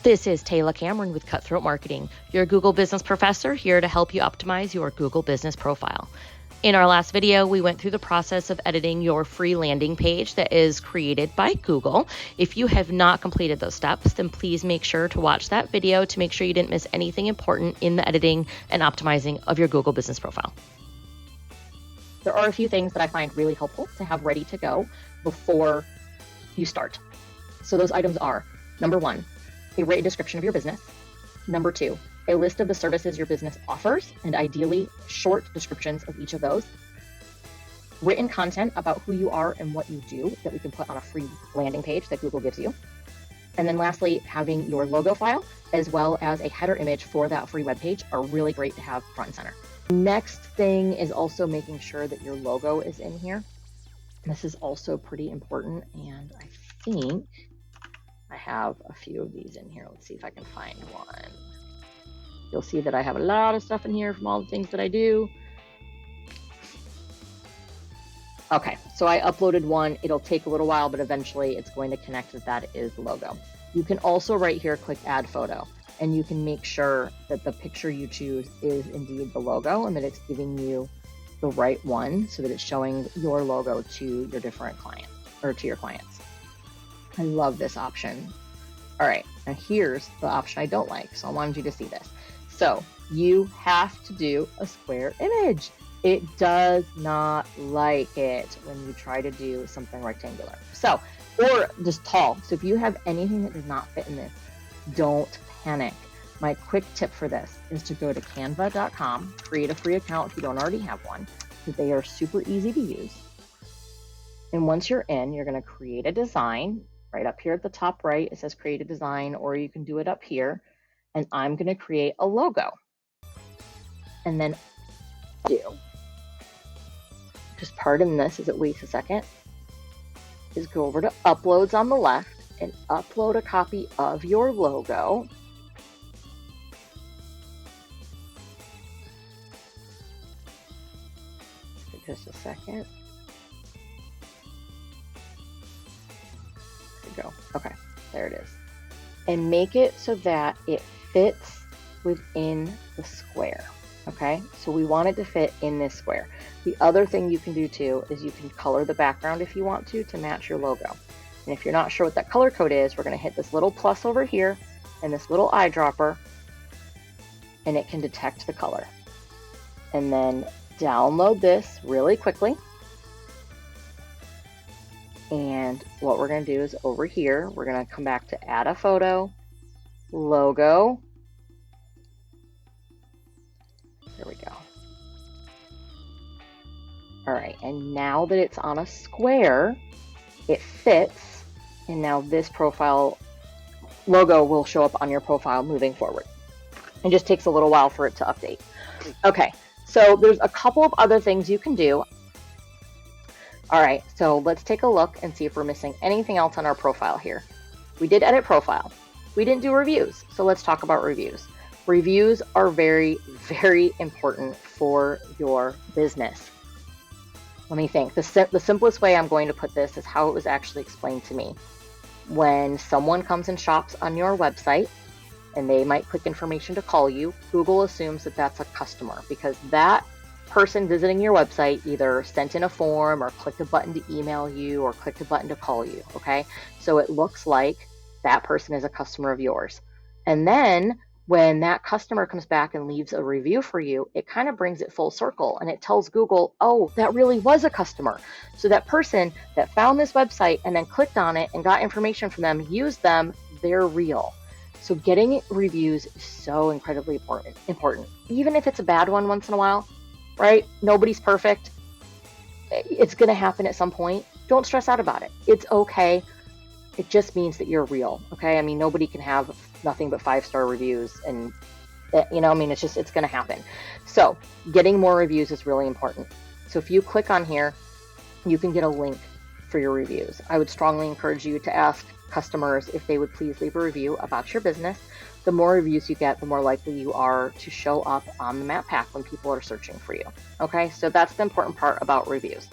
This is Taylor Cameron with Cutthroat Marketing, your Google Business Professor, here to help you optimize your Google Business profile. In our last video, we went through the process of editing your free landing page that is created by Google. If you have not completed those steps, then please make sure to watch that video to make sure you didn't miss anything important in the editing and optimizing of your Google Business profile. There are a few things that I find really helpful to have ready to go before you start. So those items are, number one, a written description of your business. Number two, a list of the services your business offers, and ideally short descriptions of each of those. Written content about who you are and what you do that we can put on a free landing page that Google gives you. And then lastly, having your logo file as well as a header image for that free webpage are really great to have front and center. Next thing is also making sure that your logo is in here. This is also pretty important, and I think I have a few of these in here. Let's see if I can find one. You'll see that I have a lot of stuff in here from all the things that I do. Okay, so I uploaded one. It'll take a little while, but eventually it's going to connect that is the logo. You can also right here click add photo, and you can make sure that the picture you choose is indeed the logo and that it's giving you the right one so that it's showing your logo to your different clients or to your clients. I love this option. All right, now here's the option I don't like. So I wanted you to see this. So you have to do a square image. It does not like it when you try to do something rectangular. So, or just tall. So if you have anything that does not fit in this, don't panic. My quick tip for this is to go to canva.com, create a free account if you don't already have one, because they are super easy to use. And once you're in, you're going to create a design. Right up here at the top right, it says create a design, or you can do it up here. And I'm going to create a logo. And then just pardon this as it waits a second, is go over to uploads on the left and upload a copy of your logo. Just a second. Go. Okay, there it is. And make it so that it fits within the square. Okay, so we want it to fit in this square. The other thing you can do too is you can color the background if you want to match your logo. And if you're not sure what that color code is, we're going to hit this little plus over here and this little eyedropper, and it can detect the color. And then download this really quickly. And what we're going to do is over here, we're going to come back to add a photo, logo. There we go. All right, and now that it's on a square, it fits, and now this profile logo will show up on your profile moving forward. It just takes a little while for it to update. Okay, so there's a couple of other things you can do. All right, so let's take a look and see if we're missing anything else on our profile here. We did edit profile. We didn't do reviews, so let's talk about reviews. Reviews are very, very important for your business. Let me think. The simplest way I'm going to put this is how it was actually explained to me. When someone comes and shops on your website, and they might click information to call you, Google assumes that that's a customer because that person visiting your website either sent in a form or clicked a button to email you or clicked a button to call you, okay? So it looks like that person is a customer of yours. And then when that customer comes back and leaves a review for you, it kind of brings it full circle and it tells Google, oh, that really was a customer. So that person that found this website and then clicked on it and got information from them, used them, they're real. So getting reviews is so incredibly important. Even if it's a bad one once in a while, right? Nobody's perfect. It's going to happen at some point. Don't stress out about it. It's okay. It just means that you're real. Okay. I mean, nobody can have nothing but 5-star reviews and, you know, I mean, it's going to happen. So getting more reviews is really important. So if you click on here, you can get a link for your reviews. I would strongly encourage you to ask customers if they would please leave a review about your business. The more reviews you get, the more likely you are to show up on the map pack when people are searching for you. Okay, so that's the important part about reviews.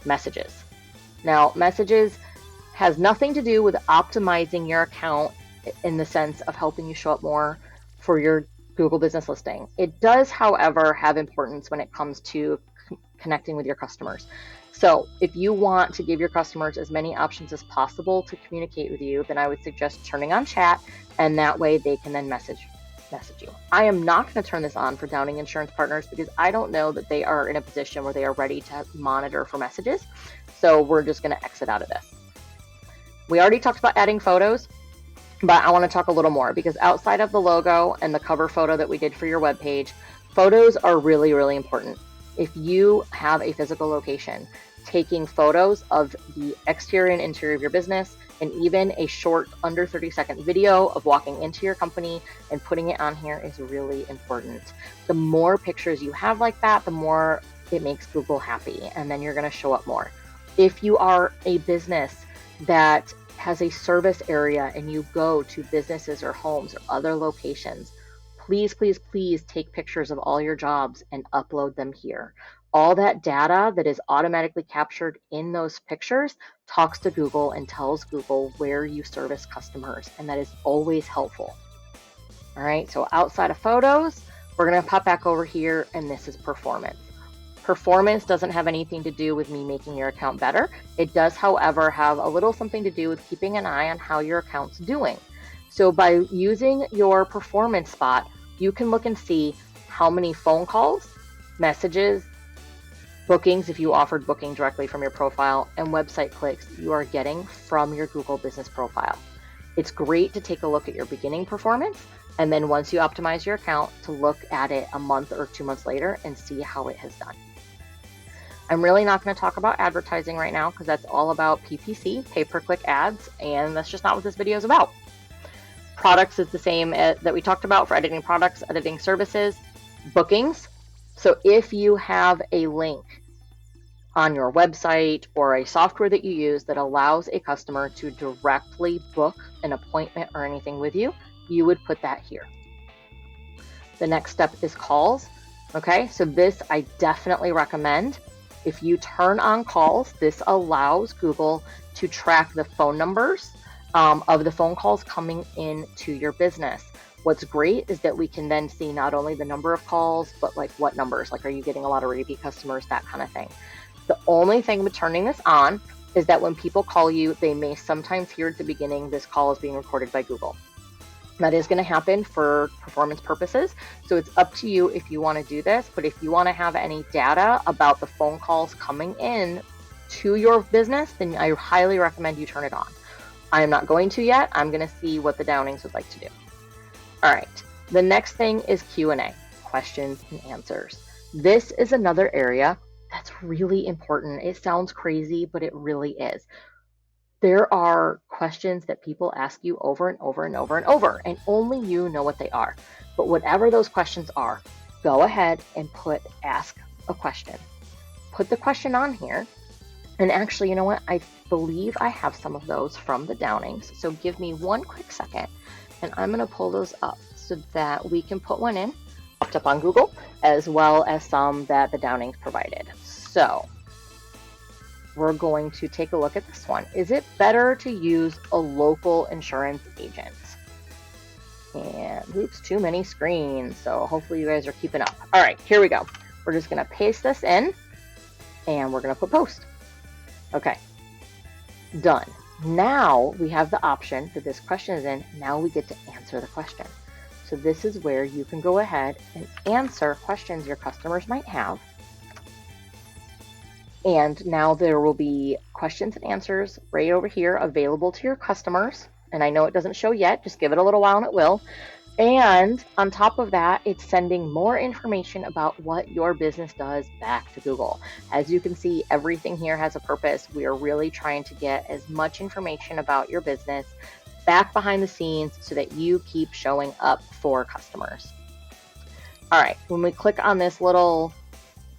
Messages. Now, messages has nothing to do with optimizing your account in the sense of helping you show up more for your Google business listing. It does, however, have importance when it comes to connecting with your customers. So if you want to give your customers as many options as possible to communicate with you, then I would suggest turning on chat, and that way they can then message you. I am not going to turn this on for Downing Insurance Partners because I don't know that they are in a position where they are ready to monitor for messages. So we're just going to exit out of this. We already talked about adding photos, but I want to talk a little more because outside of the logo and the cover photo that we did for your webpage, photos are really, really important. If you have a physical location, taking photos of the exterior and interior of your business, and even a short under 30-second video of walking into your company and putting it on here is really important. The more pictures you have like that, the more it makes Google happy, and then you're going to show up more. If you are a business that has a service area and you go to businesses or homes or other locations, please, please, please take pictures of all your jobs and upload them here. All that data that is automatically captured in those pictures talks to Google and tells Google where you service customers, and that is always helpful. All right, so outside of photos, we're going to pop back over here, and this is performance. Performance doesn't have anything to do with me making your account better. It does, however, have a little something to do with keeping an eye on how your account's doing. So by using your performance spot, you can look and see how many phone calls, messages, bookings if you offered booking directly from your profile, and website clicks you are getting from your Google business profile. It's great to take a look at your beginning performance, and then once you optimize your account, to look at it a month or 2 months later and see how it has done. I'm really not going to talk about advertising right now because that's all about PPC, pay-per-click ads, and that's just not what this video is about. Products is the same that we talked about for editing products, editing services, bookings. So if you have a link on your website or a software that you use that allows a customer to directly book an appointment or anything with you, you would put that here. The next step is calls. Okay, so this I definitely recommend. If you turn on calls, this allows Google to track the phone numbers of the phone calls coming into your business. What's great is that we can then see not only the number of calls, but like what numbers, like are you getting a lot of repeat customers, that kind of thing. The only thing with turning this on is that when people call you, they may sometimes hear at the beginning, this call is being recorded by Google. That is going to happen for performance purposes. So it's up to you if you want to do this, but if you want to have any data about the phone calls coming in to your business, then I highly recommend you turn it on. I am not going to yet. I'm going to see what the Downings would like to do. All right. The next thing is Q&A, questions and answers. This is another area that's really important. It sounds crazy, but it really is. There are questions that people ask you over and over and over and over, and only you know what they are. But whatever those questions are, go ahead and ask a question. Put the question on here. And actually, you know what? I believe I have some of those from the Downings. So give me one quick second, and I'm going to pull those up so that we can put one in, popped up on Google, as well as some that the Downings provided. So we're going to take a look at this one. Is it better to use a local insurance agent? And oops, too many screens. So hopefully you guys are keeping up. All right, here we go. We're just going to paste this in, and we're going to put post. Okay, done. Now we have the option that this question is in. Now we get to answer the question. So this is where you can go ahead and answer questions your customers might have. And now there will be questions and answers right over here available to your customers. And I know it doesn't show yet, just give it a little while and it will. And on top of that, it's sending more information about what your business does back to Google. As you can see, everything here has a purpose. We are really trying to get as much information about your business back behind the scenes so that you keep showing up for customers. All right, when we click on this little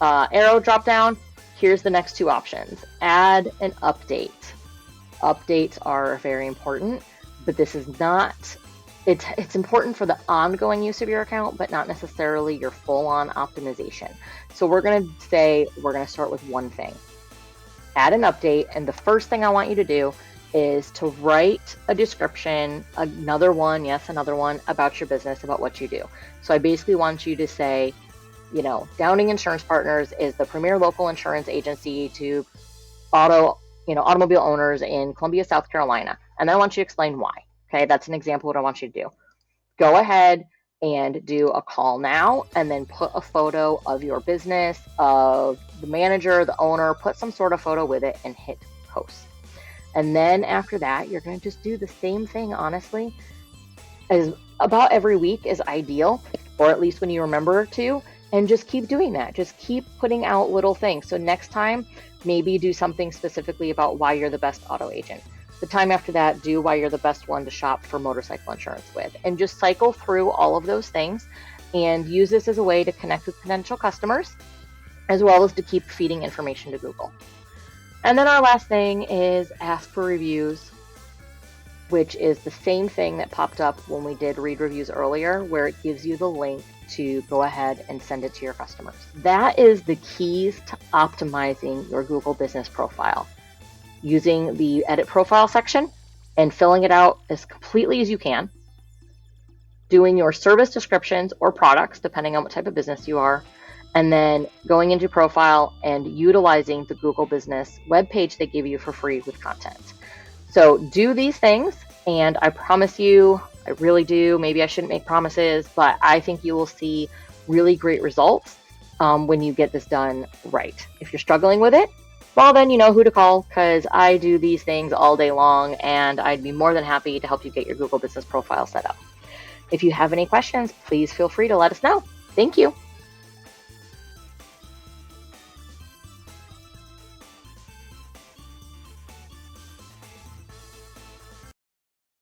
arrow drop down, here's the next two options. Add and update. Updates are very important, but this is not, it's important for the ongoing use of your account, but not necessarily your full-on optimization. So we're going to say, we're going to start with one thing. Add an update, and the first thing I want you to do is to write a description, another one, yes, another one, about your business, about what you do. So I basically want you to say, Downing Insurance Partners is the premier local insurance agency to automobile owners in Columbia, South Carolina. And then I want you to explain why. Okay, that's an example of what I want you to do. Go ahead and do a call now, and then put a photo of your business, of the manager, the owner, put some sort of photo with it, and hit post. And then after that, you're going to just do the same thing, honestly, as about every week is ideal, or at least when you remember to, and just keep doing that. Just keep putting out little things. So next time, maybe do something specifically about why you're the best auto agent. The time after that, do why you're the best one to shop for motorcycle insurance with, and just cycle through all of those things and use this as a way to connect with potential customers, as well as to keep feeding information to Google. And then our last thing is ask for reviews, which is the same thing that popped up when we did read reviews earlier, where it gives you the link to go ahead and send it to your customers. That is the keys to optimizing your Google business profile. Using the edit profile section and filling it out as completely as you can. Doing your service descriptions or products, depending on what type of business you are. And then going into profile and utilizing the Google Business webpage they give you for free with content. So do these things, and I promise you, I really do, maybe I shouldn't make promises, but I think you will see really great results when you get this done right. If you're struggling with it, well, then you know who to call, because I do these things all day long, and I'd be more than happy to help you get your Google Business profile set up. If you have any questions, please feel free to let us know. Thank you.